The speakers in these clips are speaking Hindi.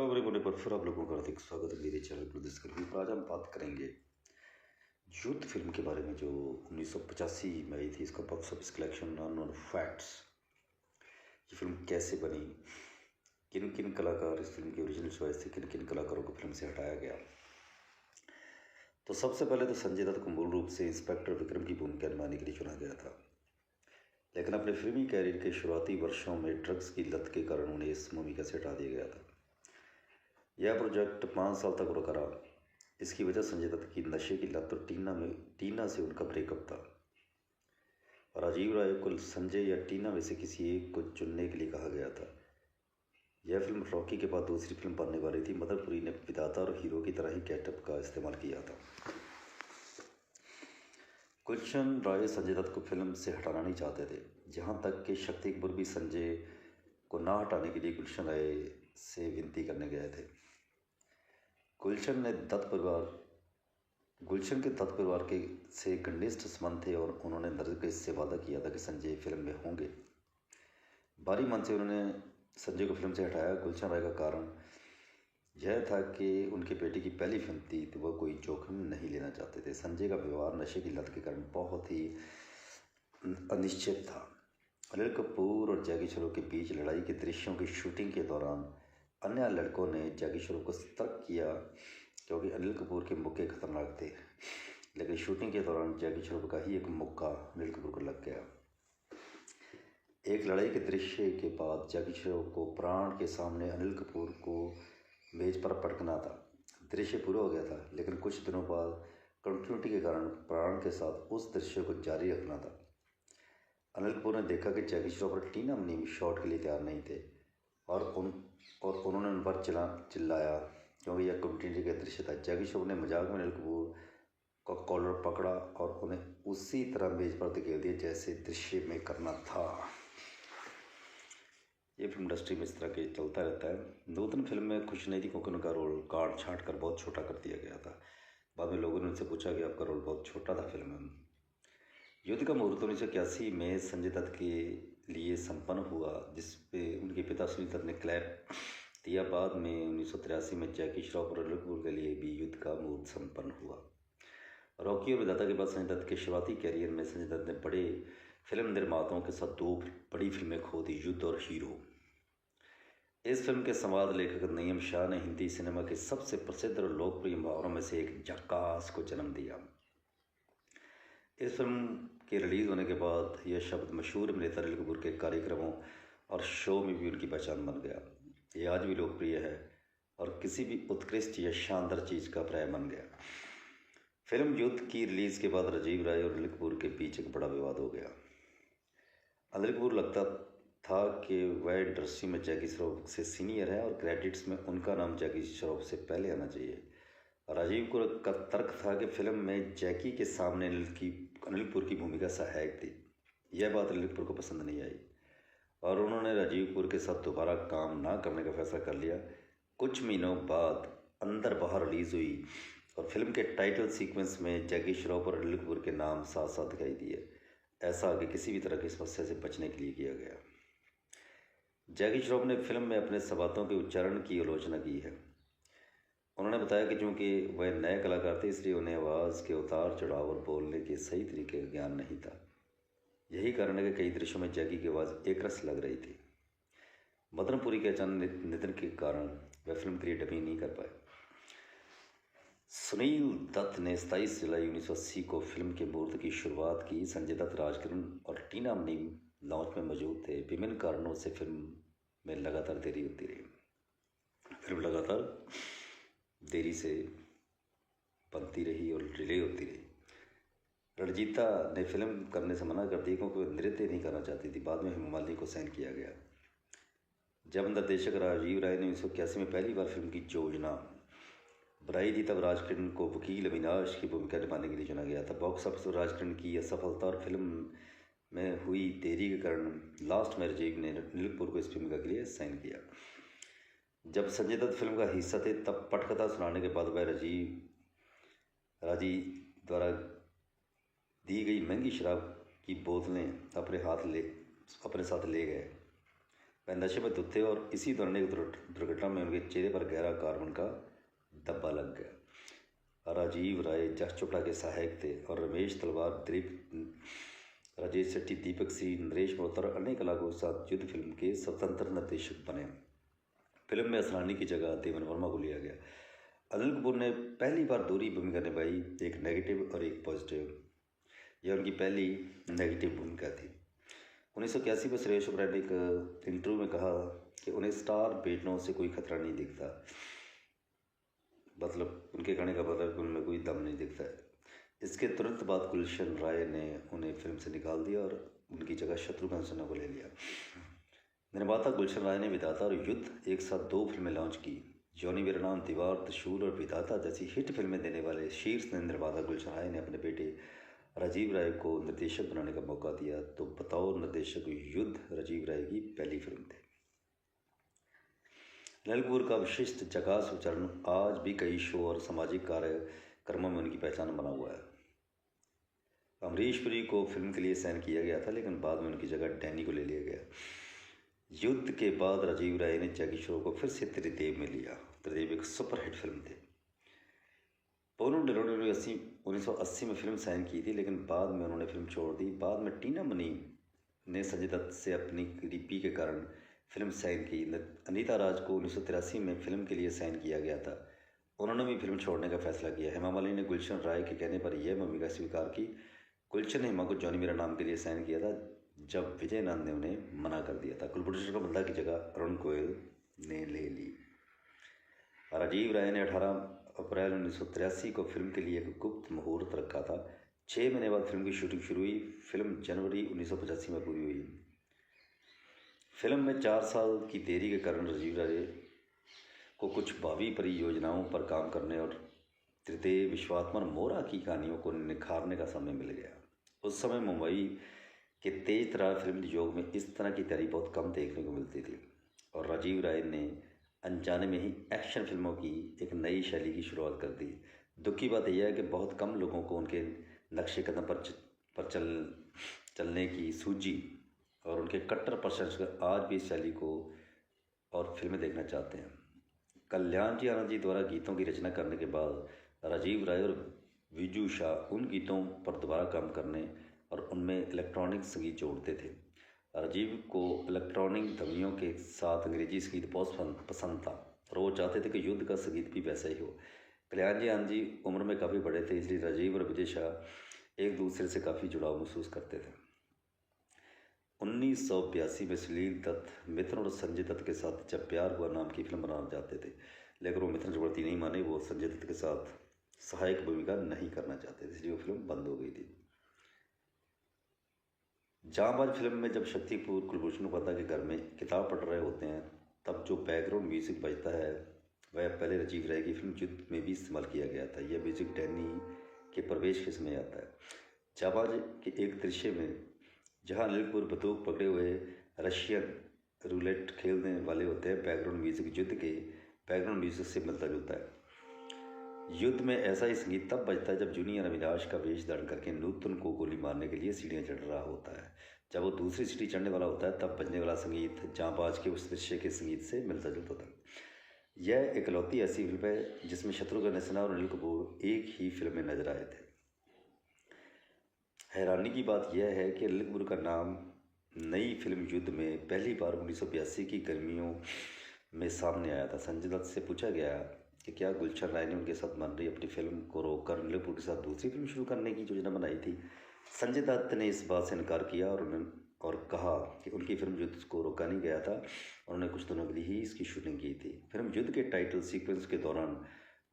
हेलो एवरीवन, एक बार फिर आप लोगों का हार्दिक स्वागत है मेरे चैनल पर डिस्कवरी पर। आज हम बात करेंगे यूथ फिल्म के बारे में जो 1985 में आई थी। इसका box office collection unknown facts, ये फिल्म कैसे बनी, किन किन कलाकार इस फिल्म की ओरिजिनल चॉइस थी, किन किन कलाकारों को फिल्म से हटाया गया। तो सबसे पहले तो संजय दत्त को मूल रूप से इंस्पेक्टर विक्रम की भूमिका निभाने के लिए चुना गया था, लेकिन अपने फिल्मी कैरियर के शुरुआती वर्षों में ड्रग्स की लत के कारण उन्हें इस भूमिका से हटा दिया गया था। यह प्रोजेक्ट 5 साल तक रुका रहा। इसकी वजह संजय दत्त की नशे की लत और टीना से उनका ब्रेकअप था। और राजीव राय को संजय या टीना में से किसी एक को चुनने के लिए कहा गया था। यह फिल्म रॉकी के बाद दूसरी फिल्म बनने वाली थी। मदन पुरी ने विधाता और हीरो की तरह ही गेटअप का इस्तेमाल किया था। गुलशन राय संजय दत्त को फिल्म से हटाना नहीं चाहते थे, जहाँ तक कि शक्ति कपूर भी संजय को ना हटाने के लिए गुलशन राय से विनती करने गए थे। गुलशन के दत्त परिवार के से घनिष्ठ संबंध थे और उन्होंने नरगिस से वादा किया था कि संजय फिल्म में होंगे। बारी मन से उन्होंने संजय को फिल्म से हटाया। गुलशन राय का कारण यह था कि उनके बेटे की पहली फिल्म थी, तो वह कोई जोखिम नहीं लेना चाहते थे। संजय का व्यवहार नशे की लत के कारण बहुत ही अनिश्चित था। अनिल कपूर और जैकी श्रॉफ के बीच लड़ाई के दृश्यों की शूटिंग के दौरान अन्य लड़कों ने जैकी श्रॉफ को सतर्क किया, क्योंकि अनिल कपूर के मुक्के खतरनाक थे। लेकिन शूटिंग के दौरान जैकी श्रॉफ का ही एक मुक्का अनिल कपूर को लग गया। एक लड़ाई के दृश्य के बाद जैकी श्रॉफ को प्राण के सामने अनिल कपूर को मेज पर पटकना था। दृश्य पूरा हो गया था, लेकिन कुछ दिनों बाद कंटिन्यूटी के कारण प्राण के साथ उस दृश्य को जारी रखना था। अनिल कपूर ने देखा कि जैकी श्रॉफ और टीना मुनीम शॉट के लिए तैयार नहीं थे और उन्होंने उन पर चिल्लाया, क्योंकि यह कंटिन्यूटी का दृश्य था। जैकी श्रॉफ ने मजाक में अनिल कपूर का कॉलर पकड़ा और उन्हें उसी तरह मेज पर धकेल दिया जैसे दृश्य में करना था। ये फिल्म इंडस्ट्री में इस तरह के चलता रहता है। नूतन फिल्म में खुश नहीं थी, क्योंकि उनका रोल काट छाँट कर बहुत छोटा कर दिया गया था। बाद में लोगों ने उनसे पूछा कि आपका रोल बहुत छोटा था फिल्म में। युद्ध का मुहूर्त 1981 में संजय दत्त के लिए संपन्न हुआ, जिस पे उनके पिता सुनील दत्त ने क्लैप दिया। बाद में 1983 में जैकी श्रॉफ और अनिल कपूर के लिए भी युद्ध का मुहूर्त संपन्न हुआ। रॉकी और विधाता के बाद संजय दत्त के शुरुआती कैरियर में संजय दत्त ने बड़े फिल्म निर्माताओं के साथ 2 बड़ी फिल्में खो दी, युद्ध और हीरो। इस फिल्म के संवाद लेखक नईम शाह ने हिंदी सिनेमा के सबसे प्रसिद्ध और लोकप्रिय मुहावरों में से एक झक्कास को जन्म दिया। इस फिल्म के रिलीज़ होने के बाद यह शब्द मशहूर अभिनेता अनिल कपूर के कार्यक्रमों और शो में भी उनकी पहचान बन गया। ये आज भी लोकप्रिय है और किसी भी उत्कृष्ट या शानदार चीज़ का पर्याय बन गया। फिल्म युद्ध की रिलीज़ के बाद राजीव राय और अनिल कपूर के बीच एक बड़ा विवाद हो गया। अनिल कपूर लगता था कि वह इंडस्ट्री में जैकी श्रॉफ से सीनियर है और क्रेडिट्स में उनका नाम जैकी श्रॉफ से पहले आना चाहिए। राजीव का तर्क था कि फिल्म में जैकी के सामने अनिल कपूर की भूमिका सहायक थी। यह बात अनिल कपूर को पसंद नहीं आई और उन्होंने राजीव कपूर के साथ दोबारा काम ना करने का फैसला कर लिया। कुछ महीनों बाद अंदर बाहर रिलीज़ हुई और फिल्म के टाइटल सीक्वेंस में जैकी श्रॉफ और अनिल कपूर के नाम साथ साथ दिखाई दिए। ऐसा आगे किसी भी तरह की समस्या से बचने के लिए किया गया। जैकी श्रॉफ ने फिल्म में अपने सवातों के उच्चारण की आलोचना की है। उन्होंने बताया कि चूँकि वह नए कलाकार थे, इसलिए उन्हें आवाज़ के उतार चढ़ाव और बोलने के सही तरीके का ज्ञान नहीं था। यही कारण है कि कई दृश्यों में जैकी की आवाज़ एक रस लग रही थी। मदन पुरी के अचानक निधन के कारण वह फिल्म के लिए डबिंग नहीं कर पाए। सुनील दत्त ने 27 जुलाई 1980 को फिल्म के मुहूर्त की शुरुआत की। संजय दत्त, राजकिरण और टीना मुनीम लॉन्च में मौजूद थे। विभिन्न कारणों से फिल्म में लगातार देरी होती रही। फिल्म लगातार देरी से बनती रही और डिले होती रही। रणजीता ने फिल्म करने से मना कर दी, क्योंकि वह नृत्य नहीं करना चाहती थी। बाद में हेमा मालिनी को साइन किया गया। जब निर्देशक राजीव राय ने 1981 में पहली बार फिल्म की योजना बनाई थी, तब राजकिरण को वकील अविनाश की भूमिका निभाने के लिए चुना गया था। बॉक्स ऑफिस पर राजकिरण की असफलता और फिल्म में हुई देरी के कारण लास्ट में राजीव ने अनिल कपूर को इस भूमिका के लिए साइन किया। जब संजय दत्त फिल्म का हिस्सा थे, तब पटकथा सुनाने के बाद वह राजी द्वारा दी गई महंगी शराब की बोतलें अपने साथ ले गए। वह नशे में धुत थे और इसी दौरान एक दुर्घटना में उनके चेहरे पर गहरा कार्बन का धब्बा लग गया। राजीव राय जस चोपड़ा के सहायक थे और रमेश तलवार, दिलीप, राजेश शेट्टी, दीपक सिंह, नरेश मेहता और अन्य कलाकारों के साथ युद्ध फिल्म के स्वतंत्र निर्देशक बने। फिल्म में असरानी की जगह देवन वर्मा को लिया गया। अनिल कपूर ने पहली बार दोहरी भूमिका निभाई, एक नेगेटिव और एक पॉजिटिव। यह उनकी पहली नेगेटिव भूमिका थी। 1981 में सुरेश ओबेरॉय ने एक इंटरव्यू में कहा कि उन्हें स्टार बेटनों से कोई खतरा नहीं दिखता, मतलब उनके कहने का मतलब कि उनमें कोई दम नहीं दिखता है। इसके तुरंत बाद गुलशन राय ने उन्हें फिल्म से निकाल दिया और उनकी जगह शत्रुघ्न सिन्हा को ले लिया। निर्माता गुलशन राय ने विधाता और युद्ध एक साथ 2 फिल्में लॉन्च की। जॉनी मेरा नाम, दीवार, त्रिशूल और विधाता जैसी हिट फिल्में देने वाले शीर्ष निर्माता गुलशन राय ने अपने बेटे राजीव राय को निर्देशक बनाने का मौका दिया। तो बताओ, निर्देशक युद्ध राजीव राय की पहली फिल्म थी। अनिल कपूर का विशिष्ट झकास उच्चारण आज भी कई शो और सामाजिक कार्यक्रमों में उनकी पहचान बना हुआ है। अमरीश पुरी को फिल्म के लिए साइन किया गया था, लेकिन बाद में उनकी जगह डैनी को ले लिया गया। युद्ध के बाद राजीव राय ने जैकी श्रॉफ को फिर से त्रिदेव में लिया। त्रिदेव एक सुपरहिट फिल्म थी। पोनू डिलोनी ने 1980 में फिल्म साइन की थी, लेकिन बाद में उन्होंने फिल्म छोड़ दी। बाद में टीना मनी ने संजय दत्त से अपनी क्रीपी के कारण फिल्म साइन की। अनीता राज को 1983 में फिल्म के लिए साइन किया गया था, उन्होंने भी फिल्म छोड़ने का फैसला किया। हेमा मालिनी ने गुलशन राय के कहने पर यह भूमिका स्वीकार की। गुलशन ने हेमा को जॉनी मेरा नाम के लिए साइन किया था, जब विजय नंद ने उन्हें मना कर दिया था। कुलभूषण बंदा की जगह अरुण गोयल ने ले ली। राजीव राय ने 18 अप्रैल 1983 को फिल्म के लिए एक गुप्त मुहूर्त रखा था। 6 महीने बाद फिल्म की शूटिंग शुरू हुई। फिल्म जनवरी 1985 में पूरी हुई। फिल्म में 4 साल की देरी के कारण राजीव राय को कुछ भावी परियोजनाओं पर काम करने और तृतीय विश्वात्मन मोरा की कहानियों को निखारने का समय मिल गया। उस समय मुंबई के तेज तरार फिल्म उद्योग में इस तरह की तैयारी बहुत कम देखने को मिलती थी और राजीव राय ने अनजाने में ही एक्शन फिल्मों की एक नई शैली की शुरुआत कर दी। दुख की बात यह है कि बहुत कम लोगों को उनके नक्शे कदम पर चलने की सूझी और उनके कट्टर प्रशंसक आज भी इस शैली को और फिल्में देखना चाहते हैं। कल्याण जी आनंद जी द्वारा गीतों की रचना करने के बाद राजीव राय और विजू शाह उन गीतों पर दोबारा काम करने और उनमें इलेक्ट्रॉनिक संगीत जोड़ते थे। राजीव को इलेक्ट्रॉनिक ध्वनियों के साथ अंग्रेजी संगीत बहुत पसंद था और वो चाहते थे कि युद्ध का संगीत भी वैसा ही हो। कल्याण जी आनंद जी उम्र में काफ़ी बड़े थे, इसलिए राजीव और विजय शाह एक दूसरे से काफ़ी जुड़ाव महसूस करते थे। 1982 में सुनील दत्त मिथुन और संजय दत्त के साथ जब प्यार हुआ नाम की फिल्म बनाना चाहते थे, लेकिन वो मिथुन चक्रवर्ती नहीं माने। वो संजय दत्त के साथ सहायक भूमिका नहीं करना चाहते थे, इसलिए वो फिल्म बंद हो गई थी। जांबाज फिल्म में जब शक्ति कपूर कुलभूषण उपाध्याय के घर में किताब पढ़ रहे होते हैं, तब जो बैकग्राउंड म्यूजिक बजता है वह पहले राजीव राय की फिल्म युद्ध में भी इस्तेमाल किया गया था। यह म्यूजिक डैनी के प्रवेश के समय आता है। जांबाज के एक दृश्य में जहां अनिल कपूर बंदूक पकड़े हुए रशियन रूलेट खेलने वाले होते हैं, बैकग्राउंड म्यूजिक युद्ध के बैकग्राउंड म्यूजिक से मिलता जुलता है। युद्ध में ऐसा ही संगीत तब बजता है जब जूनियर अविनाश का वेश धारण करके नूतन को गोली मारने के लिए सीढ़ियाँ चढ़ रहा होता है। जब वो दूसरी सीढ़ी चढ़ने वाला होता है, तब बजने वाला संगीत जांबाज के उस दृश्य के संगीत से मिलता जुलता था। यह इकलौती ऐसी फिल्म है जिसमें शत्रुघ्न सिन्हा और अनिल कपूर एक ही फिल्म में नजर आए थे। हैरानी की बात यह है कि अनिल कपूर का नाम नई फिल्म युद्ध में पहली बार 1982 की गर्मियों में सामने आया था। संजय दत्त से पूछा गया कि क्या गुलशन राय ने उनके साथ बन रही अपनी फिल्म को रोककर अनिल कपूर के साथ दूसरी फिल्म शुरू करने की योजना बनाई थी। संजय दत्त ने इस बात से इनकार किया और कहा कि उनकी फिल्म युद्ध को रोका नहीं गया था, उन्होंने कुछ दिनों के लिए ही इसकी शूटिंग की थी। फिल्म युद्ध के टाइटल सीक्वेंस के दौरान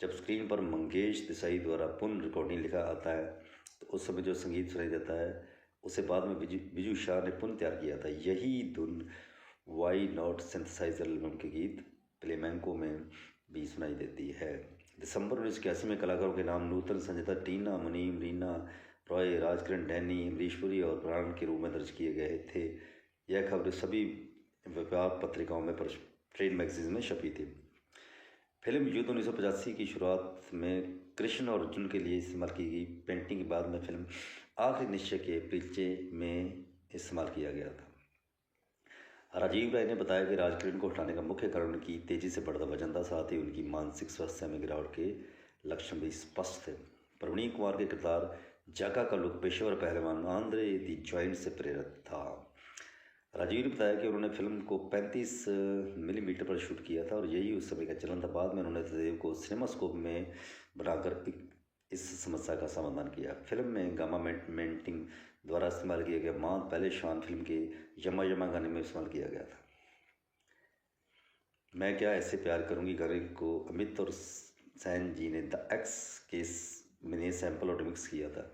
जब स्क्रीन पर मंगेश देसाई द्वारा पुनः रिकॉर्डिंग लिखा आता है, तो उस समय जो संगीत सुनाई देता है उसे बाद में विजू शाह ने पुनः तैयार किया था। यही धुन वाई नॉट सिंथेसाइजर एल्बम के गीत फ्लेमेंको में भी सुनाई देती है। दिसंबर 1981 में कलाकारों के नाम नूतन, संजय दत्त, टीना मुनीम, रीना रॉय, राजकिरण, डैनी, अमरीश पुरी और प्राण के रूप में दर्ज किए गए थे। यह खबर सभी व्यापार पत्रिकाओं में ट्रेड मैगजीन में छपी थी। फिल्म युद्ध 1985 की शुरुआत में कृष्ण और अर्जुन के लिए इस्तेमाल की गई पेंटिंग के बाद में फिल्म आखिरी निश्चय के परिचय में इस्तेमाल किया गया था। राजीव राय ने बताया कि राज किरण को हटाने का मुख्य कारण उनकी तेजी से बढ़ता वजन था, साथ ही उनकी मानसिक स्वास्थ्य में गिरावट के लक्षण भी स्पष्ट थे। प्रवीण कुमार के किरदार जाका का लुक पेशेवर पहलवान आंद्रे दी जॉइंट से प्रेरित था। राजीव ने बताया कि उन्होंने फिल्म को 35 मिलीमीटर पर शूट किया था और यही उस समय का चलन था। बाद में उन्होंने तदेव को सिनेमास्कोप में बनाकर इस समस्या का समाधान किया। फिल्म में गामा मेंटिंग द्वारा इस्तेमाल किया गया मान पहले शान फिल्म के यमा यमा गाने में इस्तेमाल किया गया था। मैं क्या ऐसे प्यार करूंगी गाने को अमित और सैन जी ने द एक्स केस में सैंपल और रिमिक्स किया था।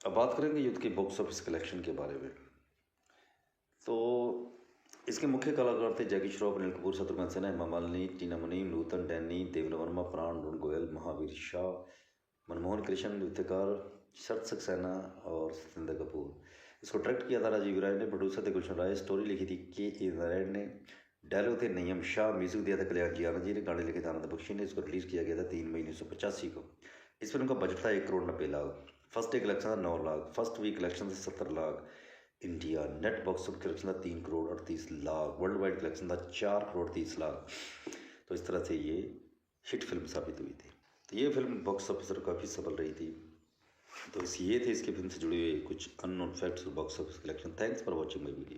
अब बात करेंगे युद्ध के बॉक्स ऑफिस कलेक्शन के बारे में। तो इसके मुख्य कलाकार थे जैकी श्रॉफ, अनिल कपूर, शत्रुघ्न सिन्हा, हेमा मालिनी, टीना मुनीम, नूतन डैनी, देवेंद्र वर्मा, प्राण, रुण गोयल, महावीर शाह, मनमोहन कृष्ण, नृत्यकार शरत सक्सेना और सत्येंद्र कपूर। इसको डायरेक्ट किया था राजीव राय ने, प्रोड्यूसर थे गुलशन राय, स्टोरी लिखी थी के नारायण ने, डायलॉग थे नयम शाह, म्यूजिक दिया था कल्याण जी आनंद जी ने, गाने लिखे थे आनंद बख्शी ने। इसको रिलीज़ किया गया था 3 मई 1985 को। इस फिल्म का बजट था 1,90,00,000। फर्स्ट डे कलेक्शन था 9 लाख, फर्स्ट वीक कलेक्शन था 70 lakh. India net box office collection था 3,38,00,000, वर्ल्ड वाइड कलेक्शन था 4,30,00,000। तो इस तरह से ये हिट फिल्म साबित हुई थी। तो ये फिल्म बॉक्स ऑफिस पर काफ़ी सफल रही थी। तो ये थे इसके फिल्म से जुड़े हुए कुछ अननोन फैक्ट्स और box office collection. Thanks for watching my video.